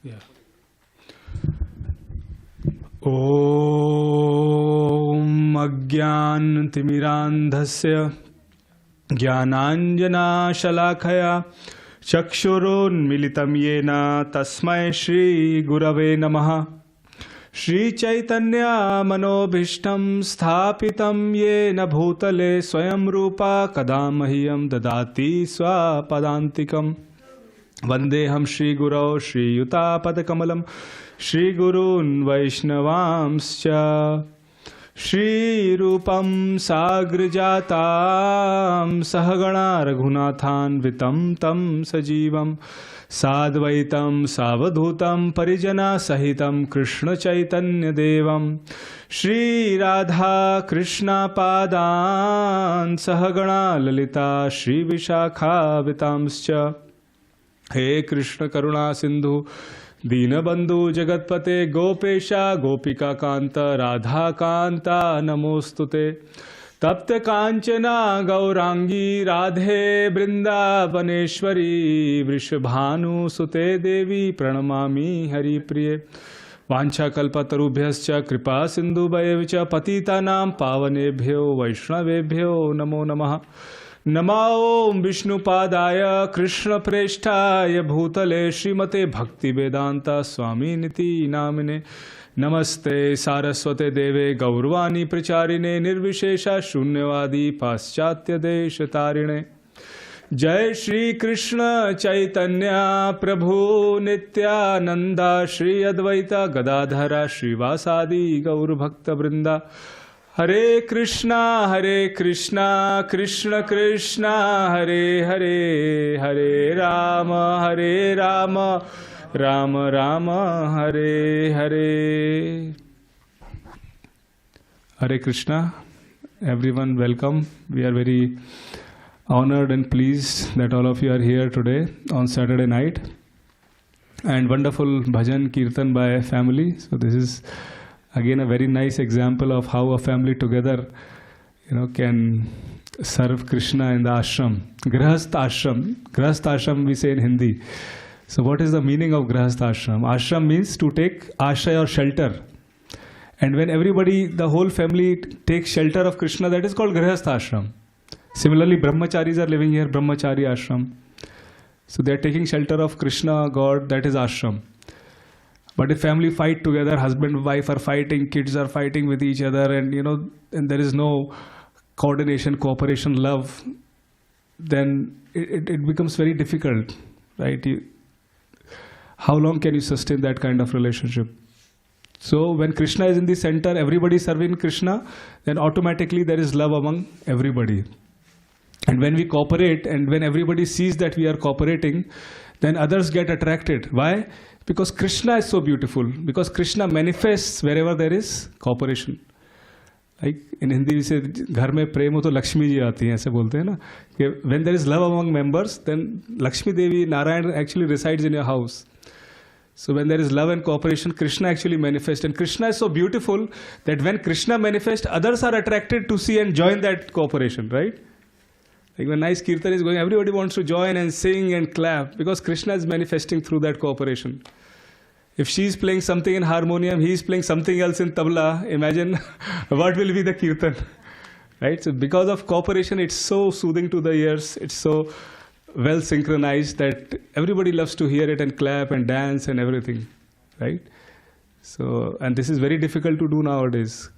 Yeah. Om Ajnantimirandhasya Jnananjana Shalakaya Chakshurunmilitam Yena Tasmai Shri Gurave Namaha Shri Chaitanya Manobhishtam Sthapitam Yena Bhutale Swayam Rupa Kadamahyam Dadati Swapadantikam Vandeham Shri Gurau Shri Yuta Padakamalam Shri Gurun Vaishnavamscha Shri Rupam Sagrajatam Sahagana Raghunathan Vitam Tam Sajivam Sadvaitam Savadhutam Parijana Sahitam Krishna Chaitanya Devam Shri Radha Krishna Padan Sahagana Lalita Shri Vishakha Vitamscha He Krishna Karuna Sindhu Deenabandhu Jagatpate Gopesha Gopika Kanta Radha Kanta Namostute Tapte Kanchana Gaurangi Radhe Brindavaneshwari Vrishabhanu Sute Devi Pranamami Hari Priye Vancha Kalpatarubhyascha Kripa Sindhu Bhayevicha Patitanam Pavanebhyo Vaishnavebhyo Namo Namaha Namo Vishnupadaya Krishna Preshtaya Bhutale Srimate Bhakti Vedanta Swami Niti Namine Namaste Saraswate Deve Gaurvani Pracharine Nirvishesha Shunyavadi Paschatya Deshatarine Jai Shri Krishna Chaitanya Prabhu Nityananda Shri Advaita Gadadhara Shri Vasadi Gaur Bhakta Vrinda Hare Krishna, Krishna Krishna, Hare Hare, Hare Rama, Rama Rama, Hare Hare. Hare Krishna, everyone welcome. We are very honored and pleased that all of you are here today on Saturday night. And wonderful bhajan kirtan by family. So this is again a very nice example of how a family together, can serve Krishna in the ashram. Grahastha ashram. Grahastha ashram we say in Hindi. So what is the meaning of Grahastha ashram? Ashram means to take ashray or shelter. And when everybody, the whole family takes shelter of Krishna, that is called Grahastha ashram. Similarly, brahmacharis are living here, brahmachari ashram. So they are taking shelter of Krishna, God, that is ashram. But if family fight together, husband and wife are fighting, kids are fighting with each other, and and there is no coordination, cooperation, love, then it becomes very difficult, right? How long can you sustain that kind of relationship? So when Krishna is in the center, everybody serving Krishna, then automatically there is love among everybody. And when we cooperate, and when everybody sees that we are cooperating, then others get attracted. Why? Because Krishna is so beautiful. Because Krishna manifests wherever there is cooperation. Like in Hindi we say, "Ghar mein prem ho to Lakshmi ji aati hai," ऐसे बोलते हैं ना. When there is love among members, then Lakshmi Devi, Narayan actually resides in your house. So when there is love and cooperation, Krishna actually manifests. And Krishna is so beautiful that when Krishna manifests, others are attracted to see and join that cooperation, right? Like when nice kirtan is going, everybody wants to join and sing and clap because Krishna is manifesting through that cooperation. If she is playing something in harmonium, he is playing something else in tabla, imagine what will be the kirtan, right? So because of cooperation, it's so soothing to the ears, it's so well synchronized that everybody loves to hear it and clap and dance and everything, right? So, and this is very difficult to do nowadays.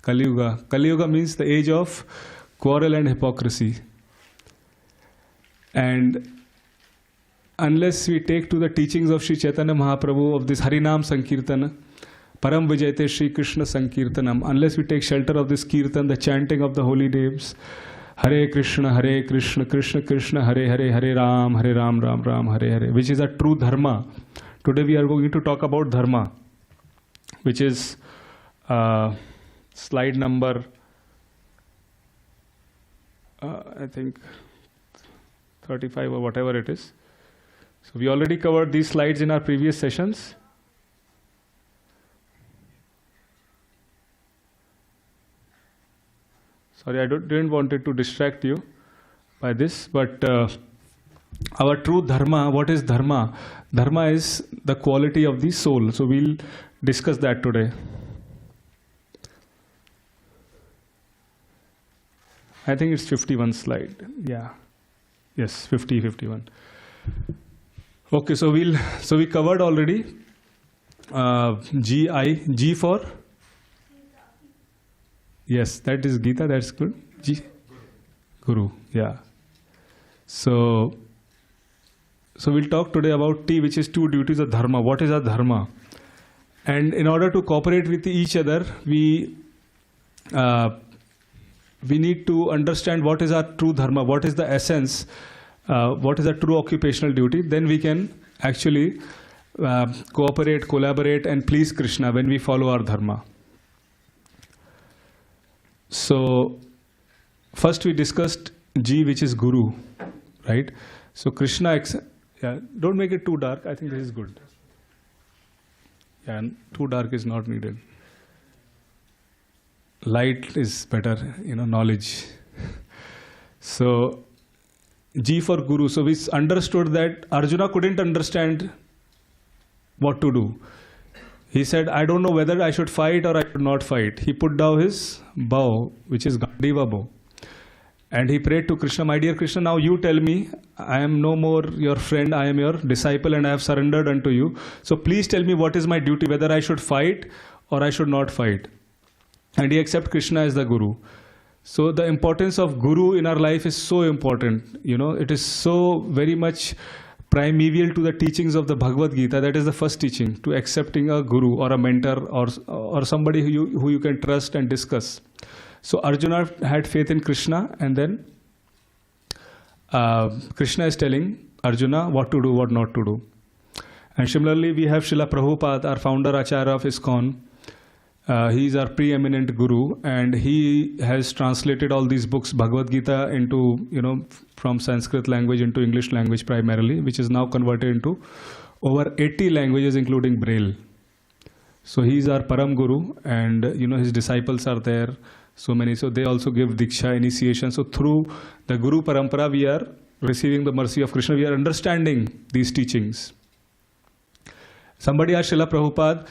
Kali Yuga. Kali Yuga means the age of quarrel and hypocrisy. And unless we take to the teachings of Sri Chaitanya Mahaprabhu of this Harinam Sankirtana, Param Vijayate Sri Krishna Sankirtanam, unless we take shelter of this Kirtan, the chanting of the holy names, Hare Krishna, Krishna Krishna, Hare Hare, Hare Ram, Ram Ram, Hare Hare, which is a true dharma. Today we are going to talk about dharma, which is slide number, I think, 35 or whatever it is. So we already covered these slides in our previous sessions. Sorry, I didn't want it to distract you by this, but our true dharma. What is dharma? Dharma is the quality of the soul. So we'll discuss that today. I think it's 51 slide. Yeah. Yes, 51. Okay, so we covered already G for? Yes, that is Gita, that's good. G? Guru, yeah. So we'll talk today about T, which is two duties of dharma. What is our dharma? And in order to cooperate with each other, we need to understand what is our true dharma, what is the essence, what is a true occupational duty. Then we can actually cooperate, collaborate, and please Krishna when we follow our dharma. So first we discussed G, which is Guru, right? So Krishna, yeah, don't make it too dark. I think this is good. Yeah, too dark is not needed. Light is better, knowledge. So G for Guru. So we understood that Arjuna couldn't understand what to do. He said, I don't know whether I should fight or I should not fight. He put down his bow, which is Gandiva bow. And he prayed to Krishna, my dear Krishna, now you tell me, I am no more your friend, I am your disciple and I have surrendered unto you. So please tell me what is my duty, whether I should fight or I should not fight. And he accepted Krishna as the Guru. So the importance of Guru in our life is so important. It is so very much primeval to the teachings of the Bhagavad Gita. That is the first teaching, to accepting a Guru or a mentor or somebody who you can trust and discuss. So Arjuna had faith in Krishna, and then Krishna is telling Arjuna what to do, what not to do. And similarly, we have Srila Prabhupada, our founder Acharya of ISKCON. He is our preeminent Guru, and he has translated all these books, Bhagavad Gita, into, from Sanskrit language into English language primarily, which is now converted into over 80 languages, including Braille. So he is our Param Guru, and his disciples are there, so many. So they also give Diksha, initiation. So through the Guru Parampara, we are receiving the mercy of Krishna. We are understanding these teachings. Somebody asked Srila Prabhupada,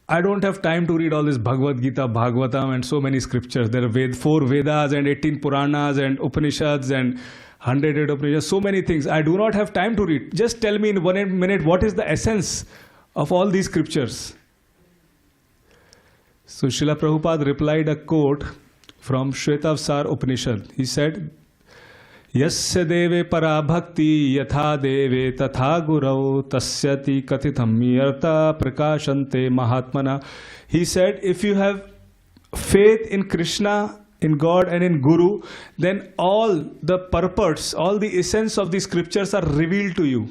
I don't have time to read all this Bhagavad Gita, Bhagavatam, and so many scriptures. There are 4 Vedas and 18 Puranas and Upanishads and 100 Upanishads, so many things. I do not have time to read. Just tell me in 1 minute what is the essence of all these scriptures. So Srila Prabhupada replied a quote from Shvetavsar Upanishad. He said, Yasya deve para bhakti yatha deve tatha gurau tasyati katitham yarta prakashante mahatmana. He said, if you have faith in Krishna, in God and in Guru, then all the purports, all the essence of the scriptures are revealed to you.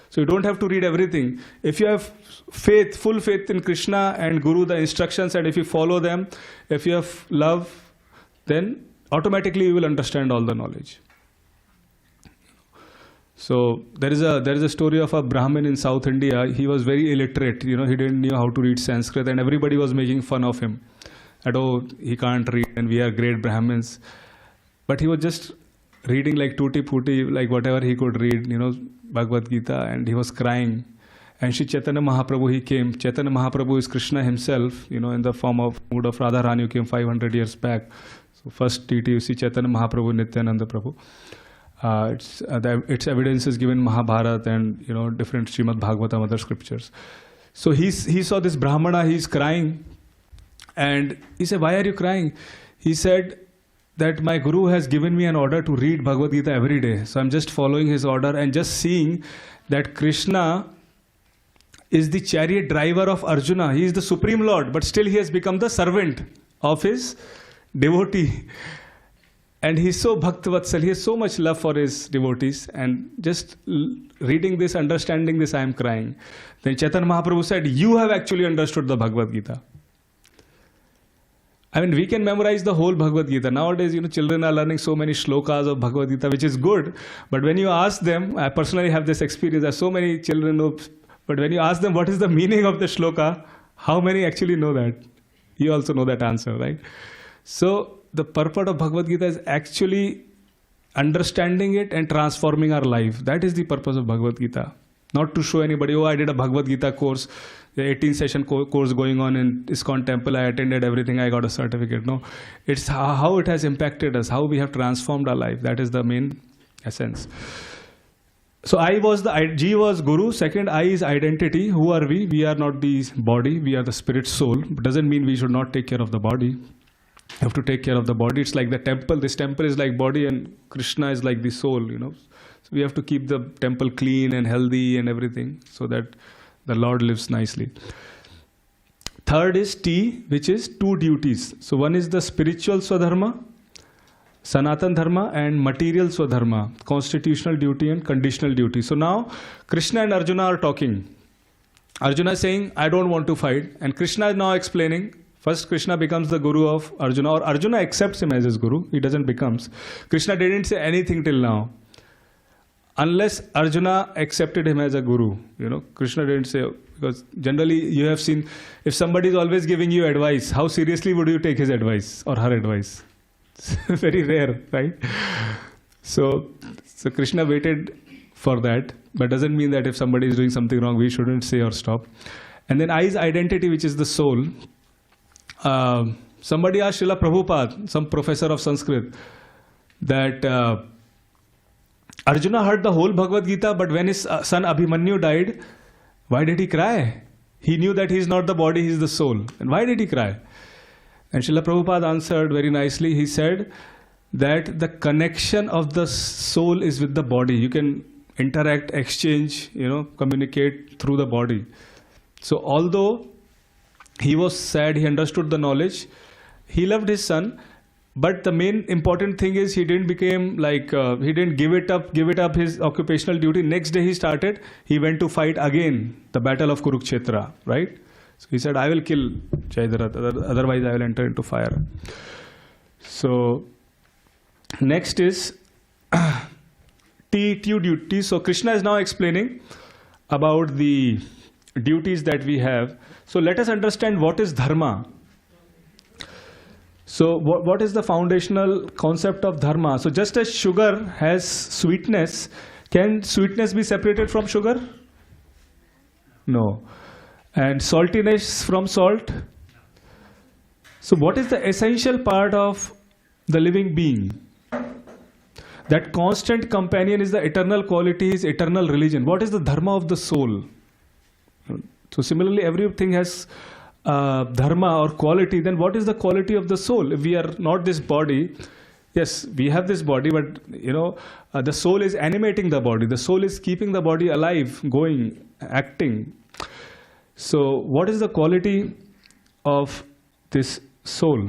So you don't have to read everything. If you have faith, full faith in Krishna and Guru, the instructions, and if you follow them, if you have love, then automatically you will understand all the knowledge. So there is a story of a Brahmin in South India. He was very illiterate. He didn't know how to read Sanskrit, and everybody was making fun of him. That, oh, he can't read, and we are great Brahmins. But he was just reading like tutti putti, like whatever he could read, Bhagavad Gita, and he was crying. And Shri Chaitanya Mahaprabhu, he came. Chaitanya Mahaprabhu is Krishna himself, in the form of mood of Radharani, who came 500 years back. So first TT, you see Chaitanya Mahaprabhu, Nityananda Prabhu. Its evidence is given in Mahabharata and different Srimad Bhagavatam, other scriptures. So he saw this Brahmana, he's crying, and he said, why are you crying? He said that my Guru has given me an order to read Bhagavad Gita every day. So I'm just following his order and just seeing that Krishna is the chariot driver of Arjuna. He is the Supreme Lord, but still he has become the servant of his devotee. And he's so Bhaktavatsal, he has so much love for his devotees. And just reading this, understanding this, I am crying. Then Chaitanya Mahaprabhu said, you have actually understood the Bhagavad Gita. I mean, we can memorize the whole Bhagavad Gita. Nowadays, children are learning so many shlokas of Bhagavad Gita, which is good. But when you ask them, I personally have this experience, there are so many children who, but when you ask them what is the meaning of the shloka, how many actually know that? You also know that answer, right? So the purport of Bhagavad Gita is actually understanding it and transforming our life. That is the purpose of Bhagavad Gita. Not to show anybody, oh, I did a Bhagavad Gita course, the 18-session course going on in ISKCON temple, I attended everything, I got a certificate. No, it's how it has impacted us, how we have transformed our life. That is the main essence. So G was Guru. Second, I is identity. Who are we? We are not the body, we are the spirit soul. It doesn't mean we should not take care of the body. You have to take care of the body. It's like the temple. This temple is like body and Krishna is like the soul, So we have to keep the temple clean and healthy and everything so that the Lord lives nicely. Third is T, which is two duties. So one is the spiritual Swadharma, Sanatan Dharma, and material Swadharma, constitutional duty and conditional duty. So now Krishna and Arjuna are talking. Arjuna is saying, I don't want to fight. And Krishna is now explaining. First Krishna becomes the guru of Arjuna, or Arjuna accepts him as his guru. He doesn't becomes. Krishna didn't say anything till now. Unless Arjuna accepted him as a guru. Krishna didn't say, because generally you have seen, if somebody is always giving you advice, how seriously would you take his advice or her advice? Very rare, right? So Krishna waited for that, but doesn't mean that if somebody is doing something wrong, we shouldn't say or stop. And then I is identity, which is the soul. Somebody asked Srila Prabhupada, some professor of Sanskrit, that Arjuna heard the whole Bhagavad Gita, but when his son Abhimanyu died, why did he cry? He knew that he is not the body, he is the soul. And why did he cry? And Srila Prabhupada answered very nicely. He said that the connection of the soul is with the body. You can interact, exchange, communicate through the body. So although he was sad, he understood the knowledge, he loved his son, but the main important thing is he didn't become like, he didn't give it up his occupational duty. Next day he went to fight again, the battle of Kurukshetra, right? So he said, I will kill Jaidarath, otherwise I will enter into fire. So next is T duty. So Krishna is now explaining about the duties that we have. So let us understand what is dharma. So what is the foundational concept of dharma? So just as sugar has sweetness, can sweetness be separated from sugar? No. And saltiness from salt? So what is the essential part of the living being? That constant companion is the eternal quality, is eternal religion. What is the dharma of the soul? So similarly, everything has dharma or quality. Then what is the quality of the soul? If we are not this body, yes, we have this body, but the soul is animating the body. The soul is keeping the body alive, going, acting. So what is the quality of this soul?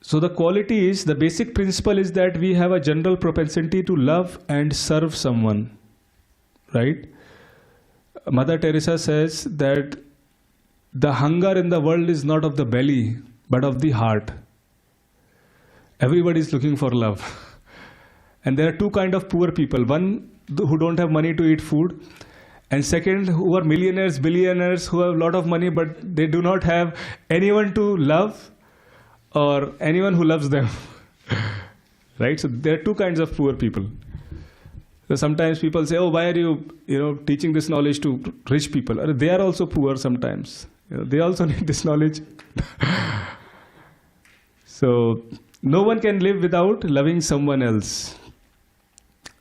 So the quality is, the basic principle is that we have a general propensity to love and serve someone, right? Mother Teresa says that the hunger in the world is not of the belly, but of the heart. Everybody is looking for love. And there are two kinds of poor people. One who don't have money to eat food. And second, who are millionaires, billionaires, who have a lot of money, but they do not have anyone to love or anyone who loves them. Right? So there are two kinds of poor people. So sometimes people say, oh, why are you, teaching this knowledge to rich people? They are also poor sometimes. They also need this knowledge. So no one can live without loving someone else.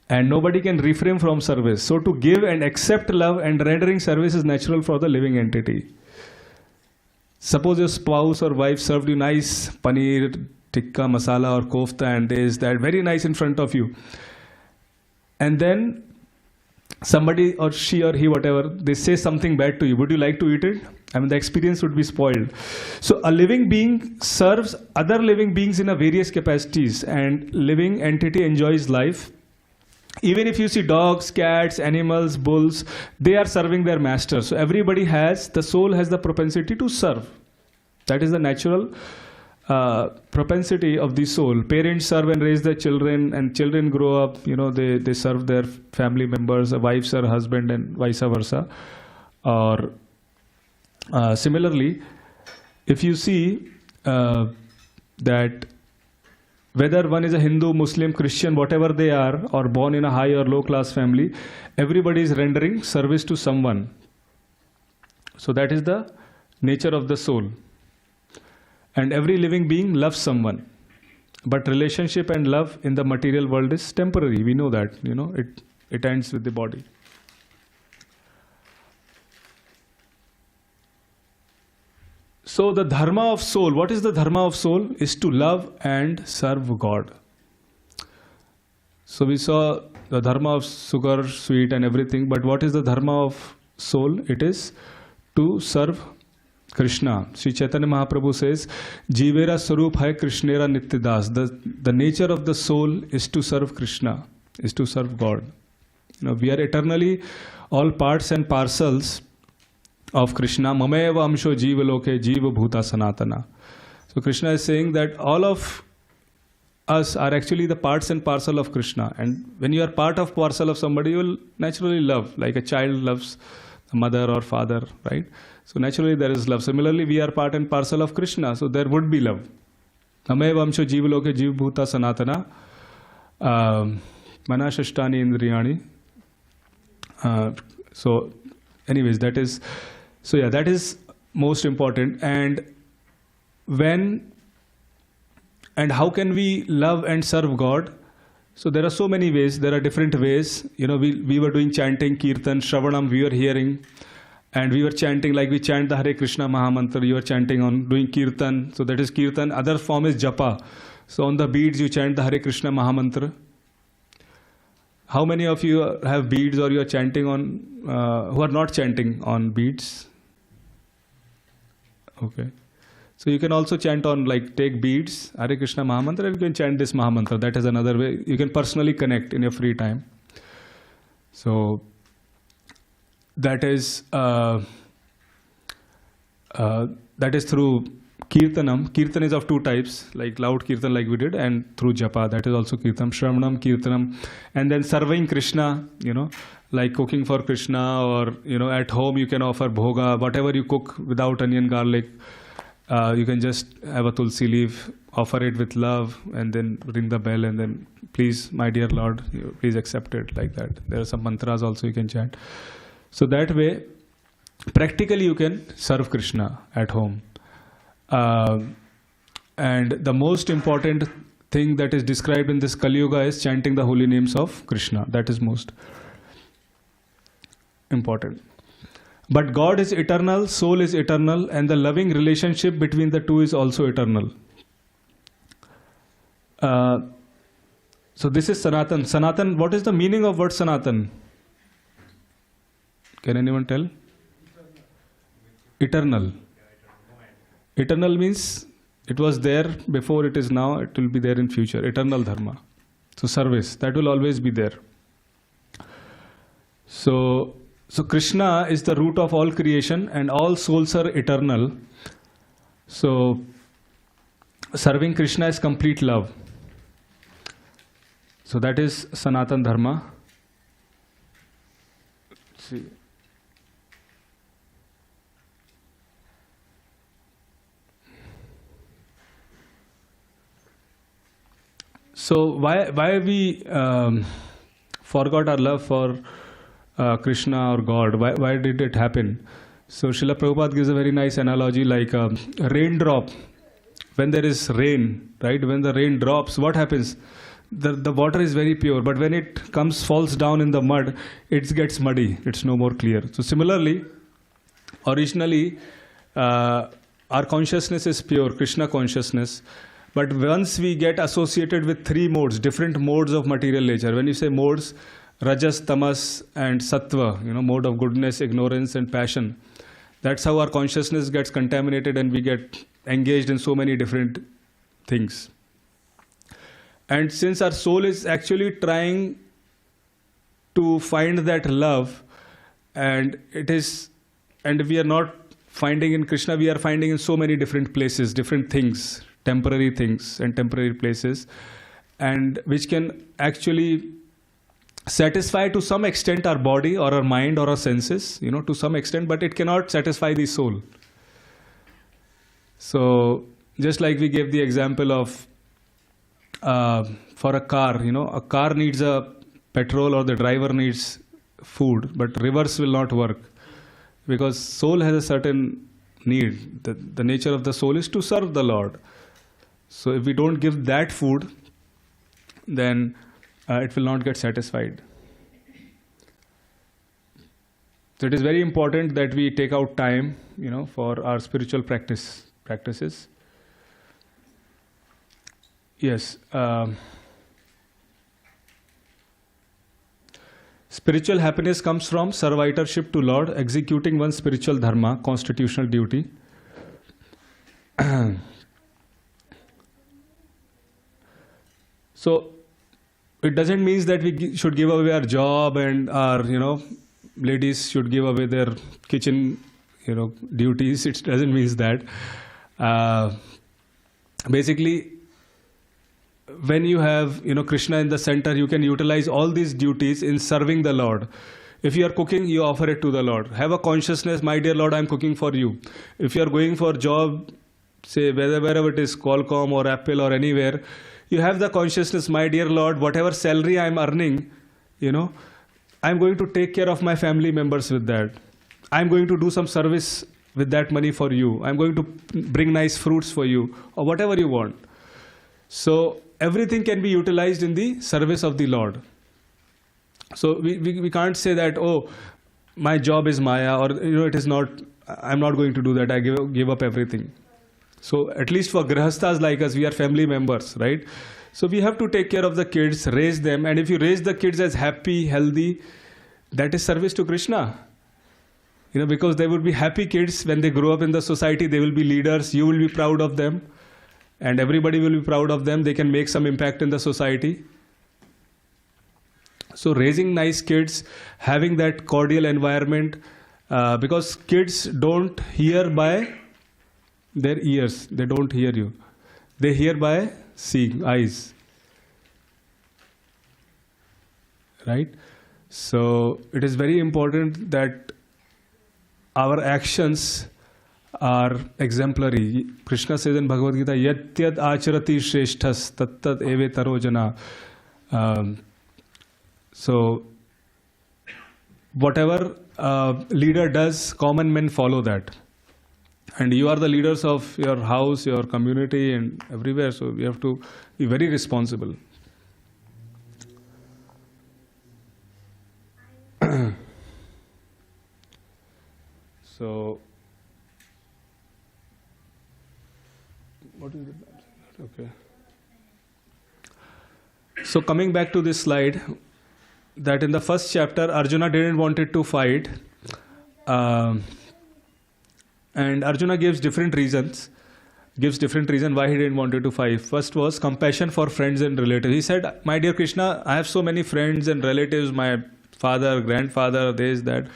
And nobody can refrain from service. So to give and accept love and rendering service is natural for the living entity. Suppose your spouse or wife served you nice paneer, tikka, masala or kofta and this, that, very nice in front of you. And then somebody or she or he, whatever, they say something bad to you. Would you like to eat it? I mean, the experience would be spoiled. So a living being serves other living beings in a various capacities, and living entity enjoys life. Even if you see dogs, cats, animals, bulls, they are serving their master. So everybody has, the soul has the propensity to serve. That is the natural propensity of the soul. Parents serve and raise their children, and children grow up, they serve their family members, a wife serve husband and vice versa. Or similarly, if you see that whether one is a Hindu, Muslim, Christian, whatever they are, or born in a high or low class family, everybody is rendering service to someone. So that is the nature of the soul. And every living being loves someone. But relationship and love in the material world is temporary. We know that, it ends with the body. So the dharma of soul, what is the dharma of soul? Is to love and serve God. So we saw the dharma of sugar, sweet and everything, but what is the dharma of soul? It is to serve Krishna. Sri Chaitanya Mahaprabhu says, Jivera Sarup hai Krishnera Nityadas. The nature of the soul is to serve Krishna, is to serve God. We are eternally all parts and parcels of Krishna. Mameva amsho jiva loke jiva bhuta sanatana. So Krishna is saying that all of us are actually the parts and parcel of Krishna. And when you are part of parcel of somebody, you will naturally love, like a child loves the mother or father, right? So naturally there is love. Similarly, we are part and parcel of Krishna, so there would be love. Mameva amsho jiva loke jiva bhuta sanatana. Manashashtani indriyani. So anyways, that is most important. And how can we love and serve God? So there are so many ways, there are different ways. We were doing chanting, kirtan, shravanam, we were hearing, and we were chanting, like we chant the Hare Krishna Mahamantra, you are chanting on doing kirtan. So that is kirtan. Other form is japa. So on the beads you chant the Hare Krishna Mahamantra. How many of you have beads or you are chanting on, who are not chanting on beads? Okay. So you can also chant on, like, take beads, Hare Krishna Mahamantra, and you can chant this Mahamantra. That is another way. You can personally connect in your free time. So that is through Kirtanam. Kirtan is of two types, like loud Kirtan like we did, and through Japa, that is also Kirtan. Shravanam, Kirtanam, and then serving Krishna, like cooking for Krishna, or, at home you can offer bhoga, whatever you cook without onion, garlic, you can just have a tulsi leaf, offer it with love, and then ring the bell, and then, please, my dear Lord, please accept it, like that. There are some mantras also you can chant. So that way, practically you can serve Krishna at home. And the most important thing that is described in this Kali Yuga is chanting the holy names of Krishna. That is most important. But God is eternal, soul is eternal, and the loving relationship between the two is also eternal. So this is Sanatan. Sanatan, what is the meaning of word Sanatan? Can anyone tell? Eternal. Eternal means it was there before, it is now, it will be there in future. Eternal dharma. So service, that will always be there. So Krishna is the root of all creation, and all souls are eternal. So serving Krishna is complete love. So that is Sanatan Dharma. Let's see. So why we forgot our love for Krishna or God? Why did it happen? So Srila Prabhupada gives a very nice analogy, like a raindrop. When there is rain, right? When the rain drops, what happens? The water is very pure, but when it falls down in the mud, it gets muddy. It's no more clear. So similarly, originally, our consciousness is pure, Krishna consciousness. But once we get associated with three modes, different modes of material nature, when you say modes, Rajas, Tamas and Sattva, mode of goodness, ignorance and passion, that's how our consciousness gets contaminated and we get engaged in so many different things. And since our soul is actually trying to find that love, and we are not finding in Krishna, we are finding in so many different places, different things, temporary things and temporary places, and which can actually satisfy to some extent our body or our mind or our senses, to some extent, but it cannot satisfy the soul. So just like we gave the example of for a car, a car needs a petrol or the driver needs food, but reverse will not work because soul has a certain need. The nature of the soul is to serve the Lord. So if we don't give that food, then it will not get satisfied. So it is very important that we take out time, for our spiritual practices. Yes. Spiritual happiness comes from servitorship to Lord, executing one's spiritual dharma, constitutional duty. So it doesn't mean that we should give away our job and our, ladies should give away their kitchen, duties. It doesn't mean that. Basically, when you have, Krishna in the center, you can utilize all these duties in serving the Lord. If you are cooking, you offer it to the Lord. Have a consciousness, my dear Lord, I am cooking for you. If you are going for job, say wherever it is, Qualcomm or Apple or anywhere, you have the consciousness, my dear Lord, whatever salary I am earning, I am going to take care of my family members with that. I am going to do some service with that money for you. I am going to bring nice fruits for you, or whatever you want. So everything can be utilized in the service of the Lord. So we can't say that, oh, my job is Maya, or it is not, I'm not going to do that, I give up everything. So at least for grihasthas like us, we are family members, right? So we have to take care of the kids, raise them, and if you raise the kids as happy, healthy, that is service to Krishna. Because they would be happy kids when they grow up in the society, they will be leaders, you will be proud of them, and everybody will be proud of them, they can make some impact in the society. So raising nice kids, having that cordial environment, because kids don't hear by their ears, they don't hear you. They hear by seeing, eyes. Right? So it is very important that our actions are exemplary. Krishna says in Bhagavad Gita, Yatyad acharati shreshthas tattad eve tarojana. So whatever leader does, common men follow that. And you are the leaders of your house, your community, and everywhere. So we have to be very responsible. So, what is it? Okay. So coming back to this slide, that in the first chapter, Arjuna didn't wanted to fight. And Arjuna gives different reasons why he didn't want to fight. First was compassion for friends and relatives. He said, my dear Krishna, I have so many friends and relatives, my father, grandfather, this, that.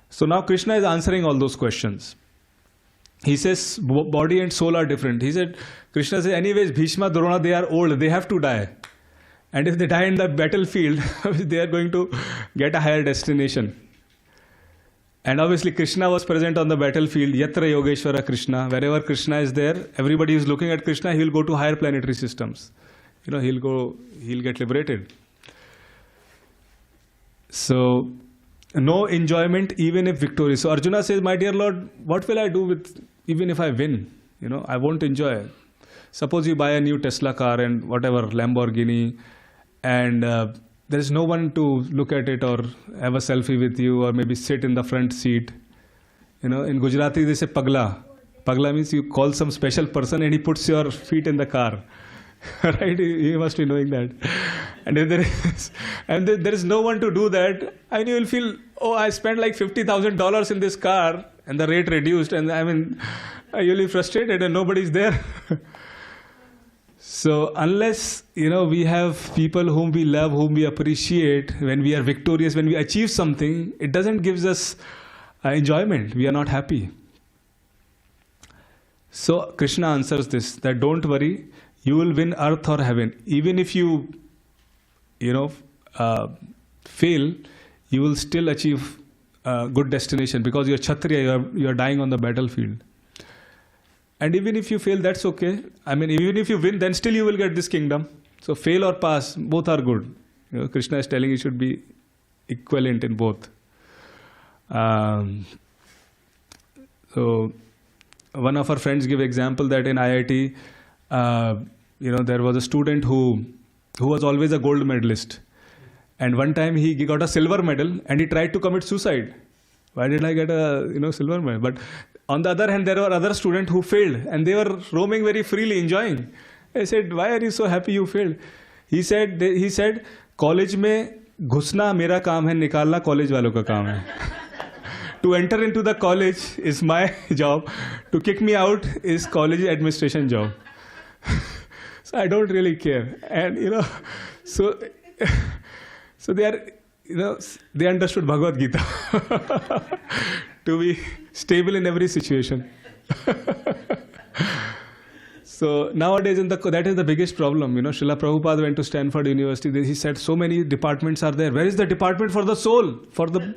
So now Krishna is answering all those questions. He says, body and soul are different. He said, Krishna says, anyways, Bhishma, Drona, they are old, they have to die. And if they die in the battlefield, they are going to get a higher destination. And obviously Krishna was present on the battlefield, Yatra Yogeshwara Krishna. Wherever Krishna is there, everybody is looking at Krishna, he will go to higher planetary systems. He'll get liberated. So, no enjoyment even if victorious. So Arjuna says, my dear Lord, what will I do even if I win? I won't enjoy. Suppose you buy a new Tesla car and whatever, Lamborghini, and there is no one to look at it or have a selfie with you or maybe sit in the front seat. In Gujarati they say pagla. Pagla means you call some special person and he puts your feet in the car. Right? You must be knowing that. And if there is no one to do that, and you will feel, oh, I spent like $50,000 in this car and the rate reduced, and you'll be frustrated and nobody's there. So unless, we have people whom we love, whom we appreciate, when we are victorious, when we achieve something, it doesn't give us enjoyment. We are not happy. So Krishna answers this, that don't worry, you will win earth or heaven. Even if you, fail, you will still achieve a good destination because you're Kshatriya, you're dying on the battlefield. And even if you fail, that's okay. Even if you win, then still you will get this kingdom. So fail or pass, both are good. Krishna is telling you should be equivalent in both. So one of our friends give example that in IIT, there was a student who was always a gold medalist. And one time he got a silver medal and he tried to commit suicide. Why did I get a silver medal? But on the other hand, there were other students who failed and they were roaming very freely, enjoying. I said, why are you so happy you failed? He said, college में घुसना मेरा काम है, निकालना college वालों का काम है. To enter into the college is my job. To kick me out is college administration job. So I don't really care. And so they are, they understood Bhagavad Gita to be stable in every situation. So nowadays, that is the biggest problem. Srila Prabhupada went to Stanford University. He said so many departments are there. Where is the department for the soul? For the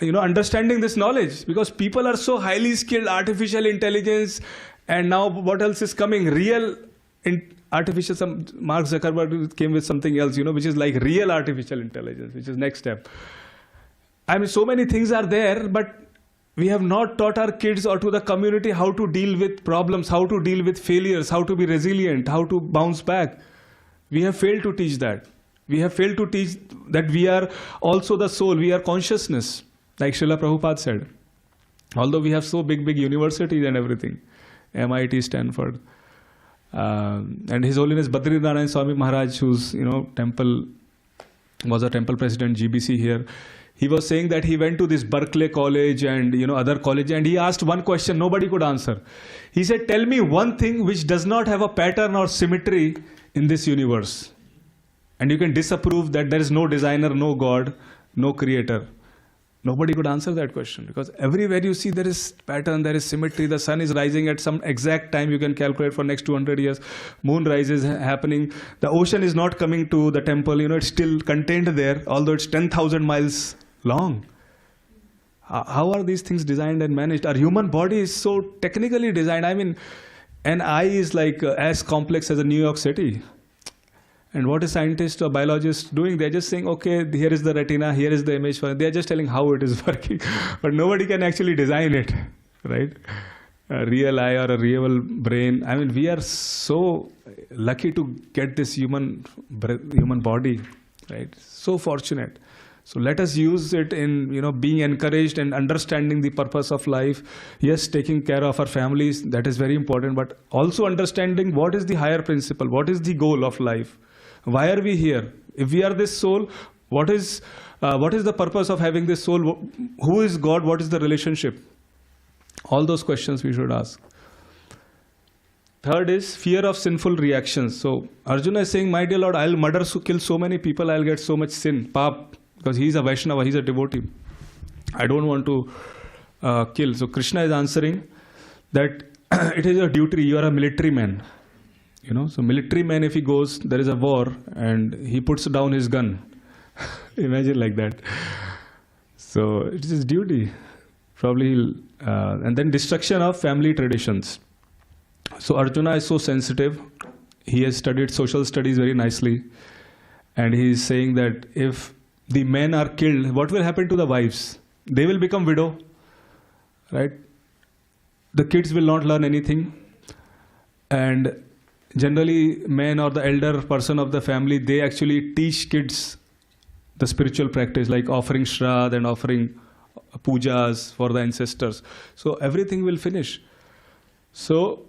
understanding this knowledge? Because people are so highly skilled, artificial intelligence, and now what else is coming? Real artificial. Mark Zuckerberg came with something else, which is like real artificial intelligence, which is next step. I mean, so many things are there, but we have not taught our kids or to the community how to deal with problems, how to deal with failures, how to be resilient, how to bounce back. We have failed to teach that. We have failed to teach that we are also the soul, we are consciousness, like Srila Prabhupada said. Although we have so big universities and everything, MIT, Stanford. And His Holiness Badrinarayan Swami Maharaj, whose was a temple president, GBC here, he was saying that he went to this Berkeley college and other college, and he asked one question nobody could answer. He said, tell me one thing which does not have a pattern or symmetry in this universe. And you can disapprove that there is no designer, no God, no creator. Nobody could answer that question, because everywhere you see there is pattern, there is symmetry. The sun is rising at some exact time you can calculate for next 200 years. Moon rise is happening. The ocean is not coming to the temple. It's still contained there, although it's 10,000 miles long. How are these things designed and managed? Our human body is so technically designed. I mean, an eye is like as complex as a New York City. And what is scientists or biologists doing? They're just saying, okay, here is the retina, here is the image. They're just telling how it is working. But nobody can actually design it, right? A real eye or a real brain. I mean, we are so lucky to get this human body, right? So fortunate. So let us use it in, being encouraged and understanding the purpose of life. Yes, taking care of our families, that is very important, but also understanding what is the higher principle, what is the goal of life. Why are we here? If we are this soul, what is the purpose of having this soul? Who is God? What is the relationship? All those questions we should ask. Third is fear of sinful reactions. So Arjuna is saying, my dear Lord, I'll kill so many people, I'll get so much sin, pap, because he's a Vaishnava, he's a devotee. I don't want to kill. So Krishna is answering that it is your duty, you are a military man. So military man, if he goes, there is a war, and he puts down his gun. Imagine like that. So it is his duty. Probably, and then destruction of family traditions. So Arjuna is so sensitive. He has studied social studies very nicely. And he is saying that if the men are killed, what will happen to the wives? They will become widow, right? The kids will not learn anything. And generally, men or the elder person of the family, they actually teach kids the spiritual practice, like offering shraddha and offering pujas for the ancestors. So everything will finish. So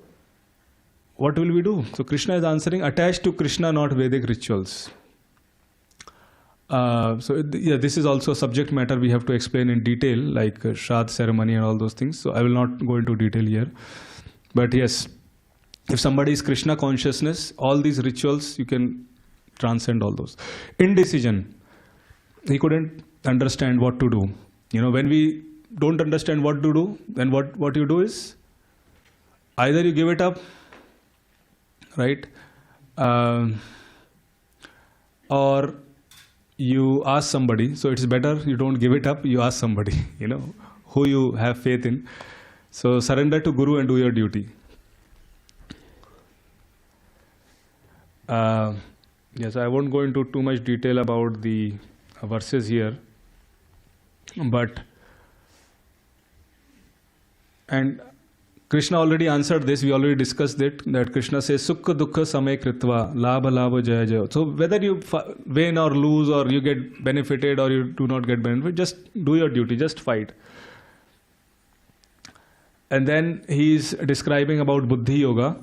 what will we do? So Krishna is answering, attached to Krishna, not Vedic rituals. This is also a subject matter we have to explain in detail, like shraddha ceremony and all those things. So I will not go into detail here. But yes, if somebody is Krishna consciousness, all these rituals, you can transcend all those. Indecision. He couldn't understand what to do. When we don't understand what to do, then what you do is, either you give it up, right? Or you ask somebody. So it's better you don't give it up, you ask somebody, who you have faith in. So surrender to Guru and do your duty. Yes, I won't go into too much detail about the verses here, but and Krishna already answered this. We already discussed it. That Krishna says, "Sukha dukha samay kritva, labha labha jaya jaya." So whether you win or lose, or you get benefited or you do not get benefit, just do your duty. Just fight. And then he is describing about Buddhi Yoga.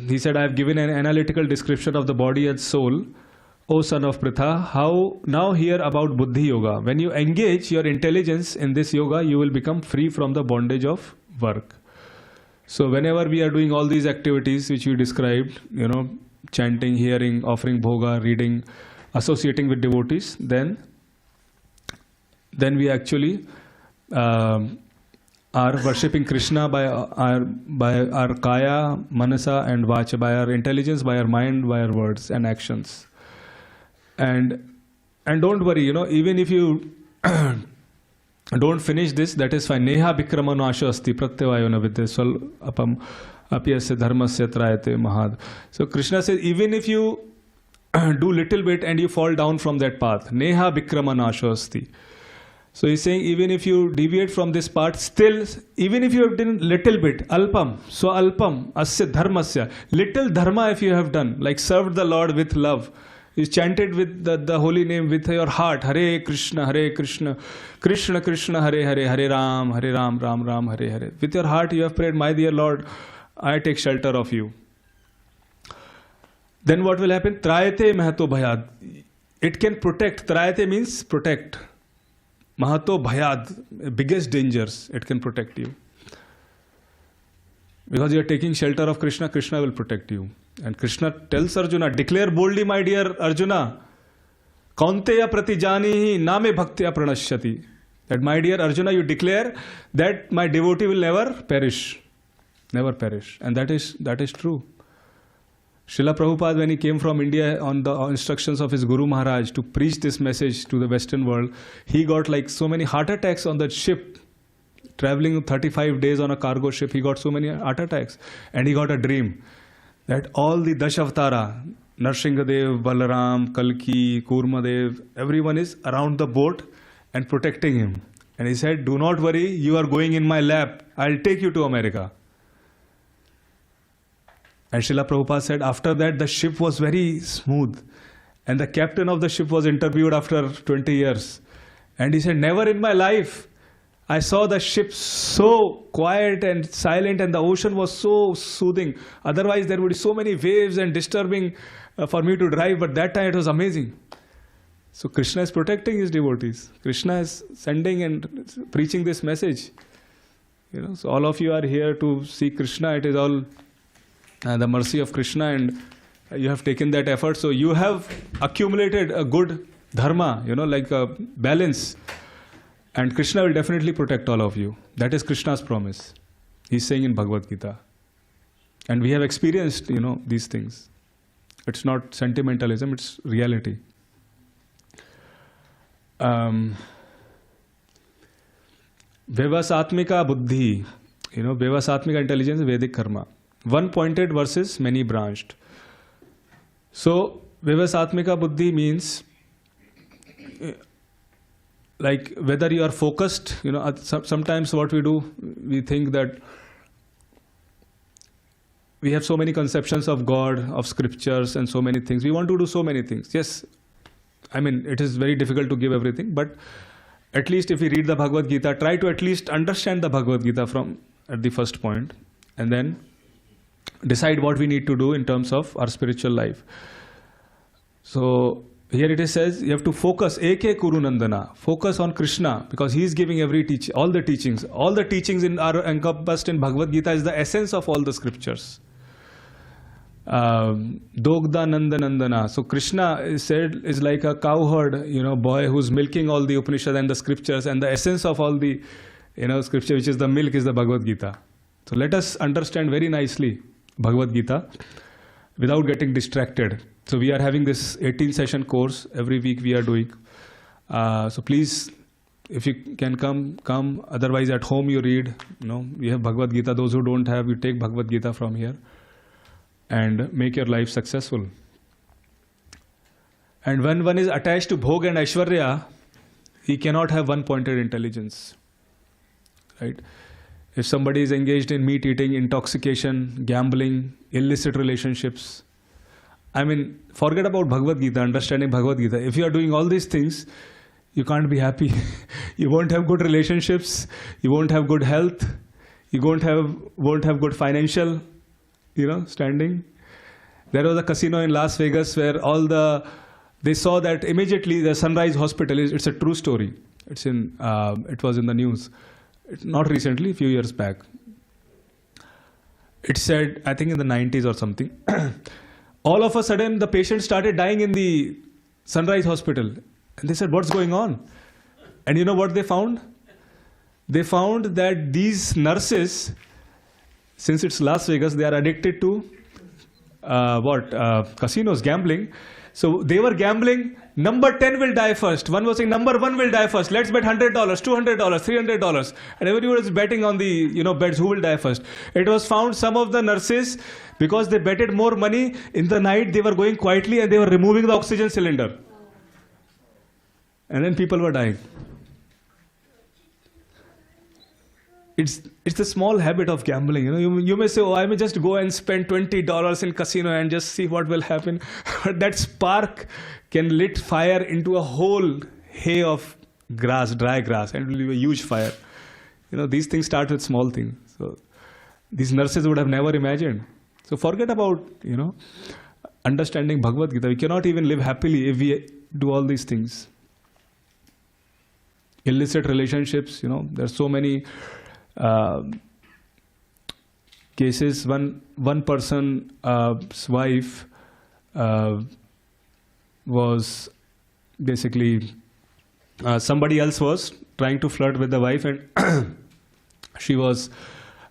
He said, "I have given an analytical description of the body and soul, O son of Pritha. How now hear about Buddhi Yoga. When you engage your intelligence in this yoga, you will become free from the bondage of work." So whenever we are doing all these activities which we described, chanting, hearing, offering bhoga, reading, associating with devotees, then we actually are worshipping Krishna by our kaya, manasa and vacha, by our intelligence, by our mind, by our words and actions. And don't worry, even if you don't finish this, that is fine. Neha vikramano asha asti pratyavayona vidyaswal apam apyasya dharmasya trayate mahad. So Krishna says, even if you do little bit and you fall down from that path, neha vikramano asha asti. So he's saying, even if you deviate from this path, still, even if you have done little bit, alpam, so alpam, asya dharmasya, little dharma if you have done, like served the Lord with love, you chanted with the holy name with your heart, Hare Krishna, Krishna Krishna, Hare Hare, Hare Ram, Ram Ram, Hare Hare. With your heart you have prayed, my dear Lord, I take shelter of you. Then what will happen? Trayate mahato bhayad. It can protect. Trayate means protect. Mahato bhayad, biggest dangers, it can protect you. Because you are taking shelter of Krishna, Krishna will protect you. And Krishna tells Arjuna, declare boldly, my dear Arjuna, kaunteya pratijanihi name bhaktya pranashyati. That my dear Arjuna, you declare that my devotee will never perish. Never perish. And that is true. Srila Prabhupada, when he came from India on the instructions of his Guru Maharaj to preach this message to the Western world, he got like so many heart attacks on that ship. Traveling 35 days on a cargo ship, he got so many heart attacks. And he got a dream that all the Dashavatara, Narsinghadev, Balaram, Kalki, Kurmadev, everyone is around the boat and protecting him. And he said, do not worry, you are going in my lap. I'll take you to America. And Srila Prabhupada said, after that the ship was very smooth. And the captain of the ship was interviewed after 20 years. And he said, never in my life I saw the ship so quiet and silent, and the ocean was so soothing. Otherwise there would be so many waves and disturbing for me to drive, but that time it was amazing. So Krishna is protecting his devotees. Krishna is sending and preaching this message. So all of you are here to see Krishna. It is all the mercy of Krishna, and you have taken that effort. So you have accumulated a good dharma, like a balance. And Krishna will definitely protect all of you. That is Krishna's promise. He's saying in Bhagavad Gita. And we have experienced, these things. It's not sentimentalism, it's reality. Vyavasatmika buddhi. Vyavasatmika intelligence, Vedic karma. One pointed versus many branched. So, Vyavasatmika buddhi means like whether you are focused, sometimes what we do, we think that we have so many conceptions of God, of scriptures and so many things. We want to do so many things. Yes, it is very difficult to give everything, but at least if we read the Bhagavad Gita, try to at least understand the Bhagavad Gita from at the first point, and then decide what we need to do in terms of our spiritual life. So here it says you have to focus, Eke Kuru Nandana, focus on Krishna, because he is giving all the teachings. All the teachings are encompassed in Bhagavad Gita is the essence of all the scriptures. Dogda Nandana. So Krishna is like a cowherd, boy who's milking all the Upanishads and the scriptures, and the essence of all the scripture, which is the milk, is the Bhagavad Gita. So let us understand very nicely Bhagavad Gita without getting distracted. So we are having this 18-session course every week we are doing. So please, if you can come. Otherwise at home you read. We have Bhagavad Gita. Those who don't have, you take Bhagavad Gita from here and make your life successful. And when one is attached to Bhog and Aishwarya, he cannot have one-pointed intelligence. Right? If somebody is engaged in meat eating, intoxication, gambling, illicit relationships, I mean, forget about Bhagavad Gita, understanding Bhagavad Gita. If you are doing all these things, you can't be happy. You won't have good relationships. You won't have good health. You won't have good financial, standing. There was a casino in Las Vegas where they saw that immediately the Sunrise Hospital it's a true story. It was in the news. Not recently, a few years back. It said, I think in the 90s or something, all of a sudden the patient started dying in the Sunrise Hospital. And they said, what's going on? And you know what they found? They found that these nurses, since it's Las Vegas, they are addicted to casinos, gambling. So they were gambling, number 10 will die first. One was saying, number 1 will die first. Let's bet $100, $200, $300. And everyone was betting on the bets who will die first. It was found some of the nurses, because they betted more money, in the night they were going quietly and they were removing the oxygen cylinder. And then people were dying. It's a small habit of gambling. You may say, I may just go and spend $20 in casino and just see what will happen. But that spark can lit fire into a whole hay of grass, dry grass, and it will be a huge fire. These things start with small things. So these nurses would have never imagined. So forget about, understanding Bhagavad Gita. We cannot even live happily if we do all these things. Illicit relationships, there are so many cases. One person's wife was basically somebody else was trying to flirt with the wife, and she was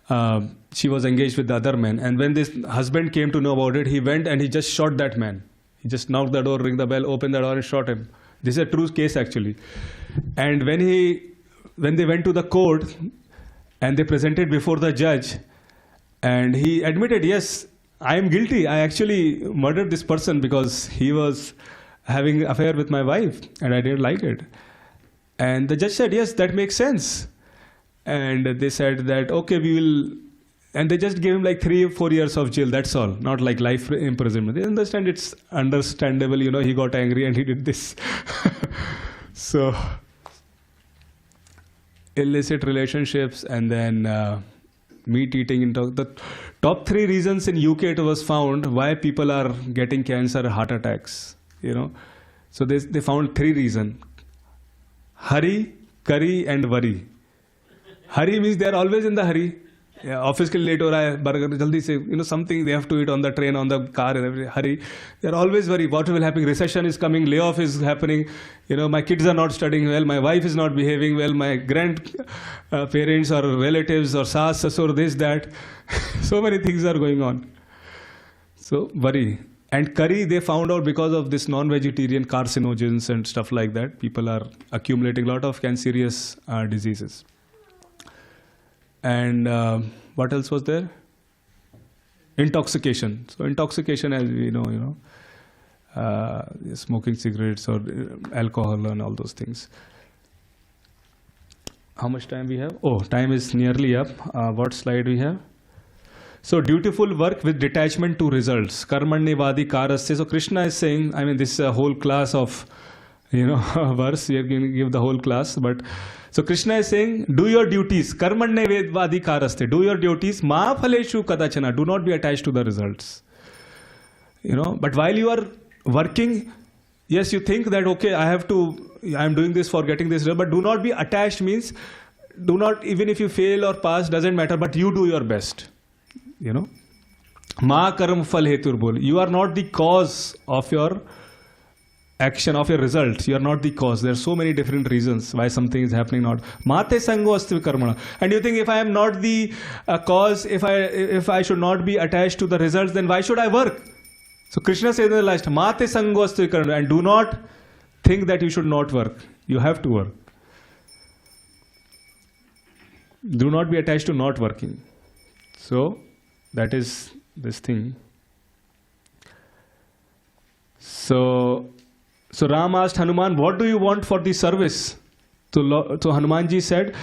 engaged with the other man. And when this husband came to know about it, he went and he just shot that man. He just knocked the door, rang the bell, opened the door and shot him. This is a true case actually. And when they went to the court and they presented before the judge, and he admitted, yes, I am guilty. I actually murdered this person because he was having an affair with my wife and I didn't like it. And the judge said, yes, that makes sense. And they said that, okay, we will, and they just gave him like 3 or 4 years of jail, that's all, not like life imprisonment. They understand, it's understandable, he got angry and he did this. So, illicit relationships, and then meat eating. The top 3 reasons in UK it was found why people are getting cancer, heart attacks. So they found 3 reasons: hurry, curry, and worry. Hurry means they are always in the hurry. Office ke late ho raha hai, burger jaldi se, something they have to eat on the train, on the car, and everything. Hurry. They are always worried. What will happen? Recession is coming. Layoff is happening. My kids are not studying well. My wife is not behaving well. My grandparents or relatives or saas, sasur, this, that. So many things are going on. So worry. And curry, they found out because of this non-vegetarian carcinogens and stuff like that. People are accumulating a lot of cancerous diseases. And what else was there? Intoxication. So intoxication, as we know, smoking cigarettes or alcohol and all those things. How much time we have? Oh, time is nearly up. What slide we have? So dutiful work with detachment to results. Karmanyevadi karasya. So Krishna is saying, this is a whole class of, verse. We are going to give the whole class, but so Krishna is saying, do your duties. Karmanyevadi karaste. Do your duties. Ma phaleshu kadachana. Do not be attached to the results. But while you are working, yes, you think that, okay, I am doing this for getting this result, but do not be attached means, do not, even if you fail or pass, doesn't matter, but you do your best. Ma karam phal hetur bol. You are not the cause of your action, of your results. You are not the cause. There are so many different reasons why something is happening. Not mate sango asti karmana. And you think, if I am not the cause, if I should not be attached to the results, then why should I work? So Krishna says in the last, mate sango asti karmana. And do not think that you should not work. You have to work. Do not be attached to not working. So that is this thing. So So Ram asked Hanuman, what do you want for the service? So Hanumanji said,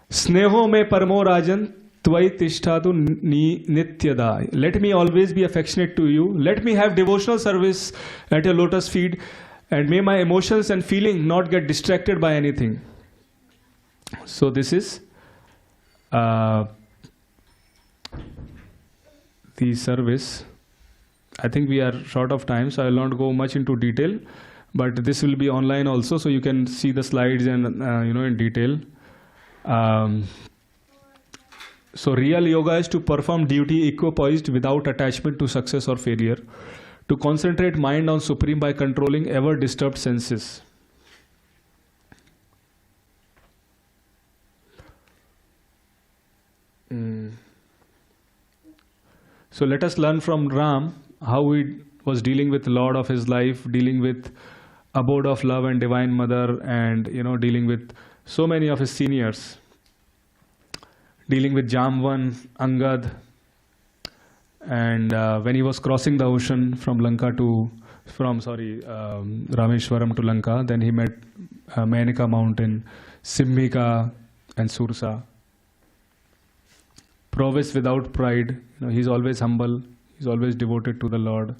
Sneho me parmo rajan tvai tishtatu nityada. Let me always be affectionate to you. Let me have devotional service at your lotus feet, and may my emotions and feeling not get distracted by anything. So this is the service. I think we are short of time, so I will not go much into detail. But this will be online also, so you can see the slides and in detail. So real yoga is to perform duty equipoised without attachment to success or failure, to concentrate mind on Supreme by controlling ever disturbed senses. So let us learn from Ram how he was dealing with Lord of his life, dealing with abode of love and Divine Mother, and dealing with so many of his seniors, dealing with Jamvan, Angad, and when he was crossing the ocean from Rameshwaram to Lanka, then he met Menaka mountain, Simhika and Sursa. Prowess without pride, he's always humble, he's always devoted to the Lord.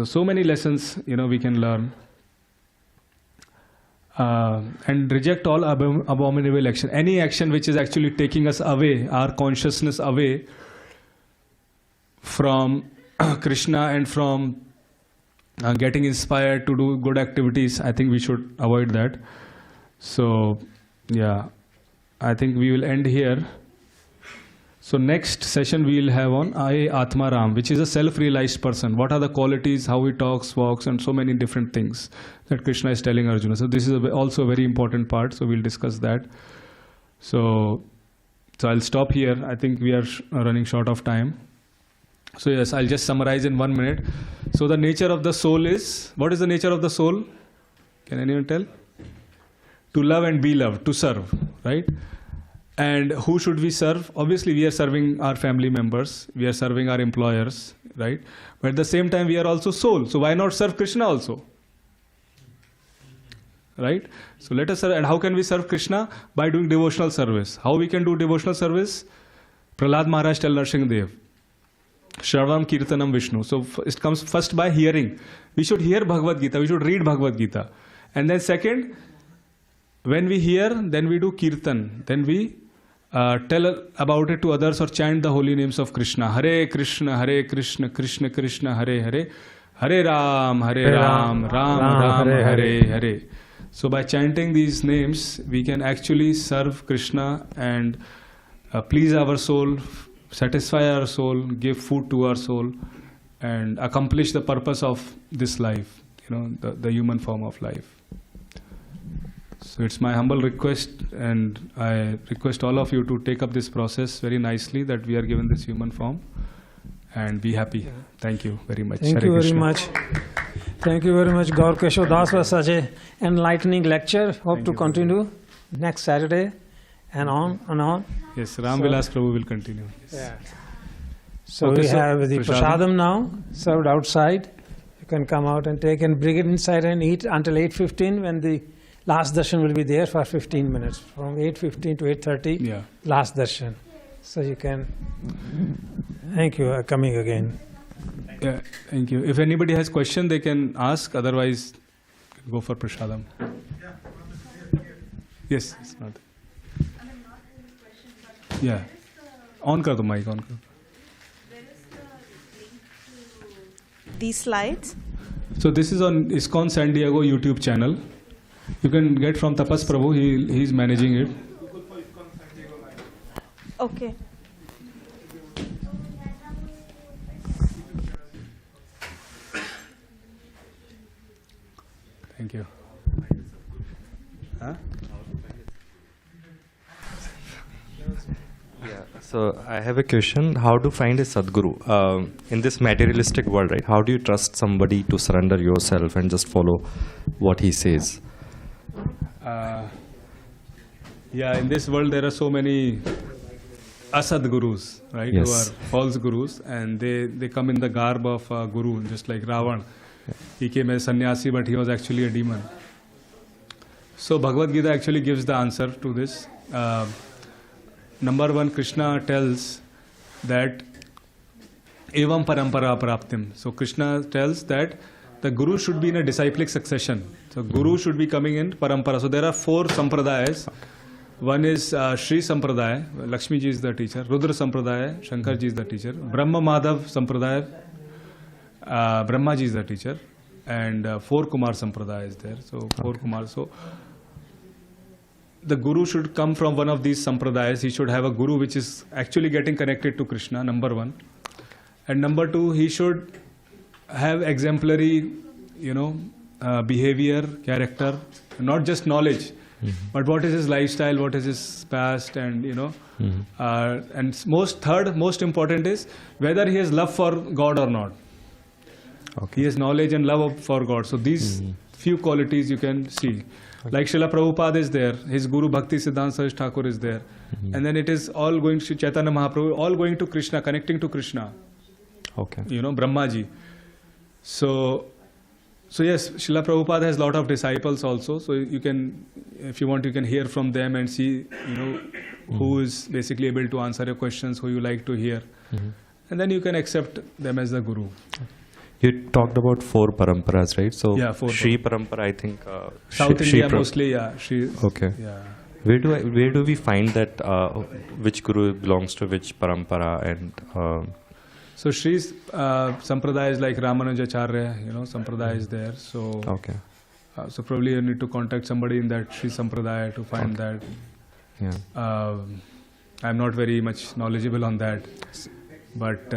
So many lessons we can learn. And reject all abominable action. Any action which is actually taking us away, our consciousness away from Krishna and from getting inspired to do good activities, I think we should avoid that. So yeah, I think we will end here. So next session we will have on Atma Ram, which is a self-realized person. What are the qualities, how he talks, walks, and so many different things that Krishna is telling Arjuna. So this is also a very important part, so we'll discuss that. So I'll stop here. I think we are running short of time. So yes, I'll just summarize in 1 minute. So the nature of the soul is, what is the nature of the soul? Can anyone tell? To love and be loved, to serve, right? And who should we serve? Obviously, we are serving our family members, we are serving our employers, right? But at the same time, we are also soul. So why not serve Krishna also? Right? So let us serve. And how can we serve Krishna? By doing devotional service. How we can do devotional service? Prahlad Maharaj tell Narsingh Shravam Kirtanam Vishnu. So it comes first by hearing. We should hear Bhagavad Gita. We should read Bhagavad Gita. And then second, when we hear, then we do Kirtan. Then we tell about it to others or chant the holy names of Krishna. Hare Krishna, Krishna Krishna, Hare Hare. Hare Ram, Ram Ram, Hare Hare. So by chanting these names, we can actually serve Krishna and please our soul, satisfy our soul, give food to our soul, and accomplish the purpose of this life, the human form of life. So it's my humble request, and I request all of you to take up this process very nicely, that we are given this human form, and be happy. Thank you very much. Thank you very much. Thank you very much, Gaur Keshava Das, was such an enlightening lecture. Hope to continue next Saturday and on and on. Yes, Ram Vilas Prabhu will continue. Yes. Yeah. So okay, we have the prasadam now served outside. You can come out and take and bring it inside and eat until 8:15, when the last darshan will be there for 15 minutes. From 8:15 to 8:30, yeah. Last darshan. So you can. Thank you for coming again. Yeah, thank you. If anybody has question, they can ask. Otherwise, go for prasadam. Yes, it's not. Yeah. On kar do mic, on kar. Where is the link to these slides? So this is on ISKCON San Diego YouTube channel. You can get from Tapas Prabhu. He is managing it. Okay. Thank you. Huh? Yeah, so I have a question. How to find a Sadguru in this materialistic world, right? How do you trust somebody to surrender yourself and just follow what he says? Yeah, in this world there are so many asad gurus, right? Yes. Who are false gurus, and they come in the garb of a guru, just like Ravan. He came as sannyasi, but he was actually a demon. So Bhagavad Gita actually gives the answer to this. Number one, Krishna tells that evam parampara praptim. So Krishna tells that the guru should be in a disciplic succession. So guru should be coming in parampara. So there are 4 sampradayas. One is Shri Sampradaya, Lakshmi ji is the teacher. Rudra Sampradaya, Shankar ji is the teacher. Brahma Madhav Sampradaya, Brahma ji is the teacher. And 4 Kumar Sampradaya is there. So 4 Kumar. So the guru should come from one of these sampradayas. He should have a guru which is actually getting connected to Krishna, number one. And number 2, he should have exemplary, behavior, character, not just knowledge, but what is his lifestyle, what is his past, and and most important is whether he has love for God or not. Okay. He has knowledge and love for God. So these few qualities you can see. Like Srila Prabhupada is there, his Guru Bhakti Siddhanta Saraswati Thakur is there, and then it is all going to Chaitanya Mahaprabhu, all going to Krishna, connecting to Krishna. Okay. Brahmaji. So yes, Srila Prabhupada has a lot of disciples also. So you can, if you want, you can hear from them and see, who is basically able to answer your questions, who you like to hear, and then you can accept them as the Guru. You talked about 4 paramparas, right? So Yeah, 4 Shri parampara, I think. South India mostly, yeah. Shri. Okay. Yeah. Where do we find that which guru belongs to which parampara and? So Shri's Sampradaya is like Ramanujacharya, Sampradaya is there. So Okay. So probably you need to contact somebody in that Shri Sampradaya to find that. Yeah. I'm not very much knowledgeable on that. But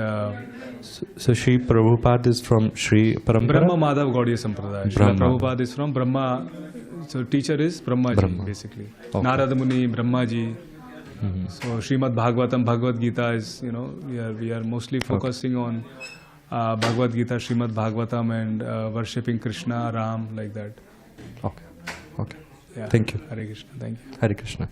So Shri Prabhupada is from Shri parampara? Brahma Madhav Gaudiya Sampradaya. Srila Prabhupada is from Brahma. So teacher is Brahmaji, basically. Okay. Narada Muni, Brahmaji. So Srimad Bhagavatam, Bhagavad Gita is, we are mostly focusing on Bhagavad Gita, Srimad Bhagavatam, and worshipping Krishna, Ram, like that. Okay. Okay. Yeah. Thank you. Hare Krishna. Thank you. Hare Krishna.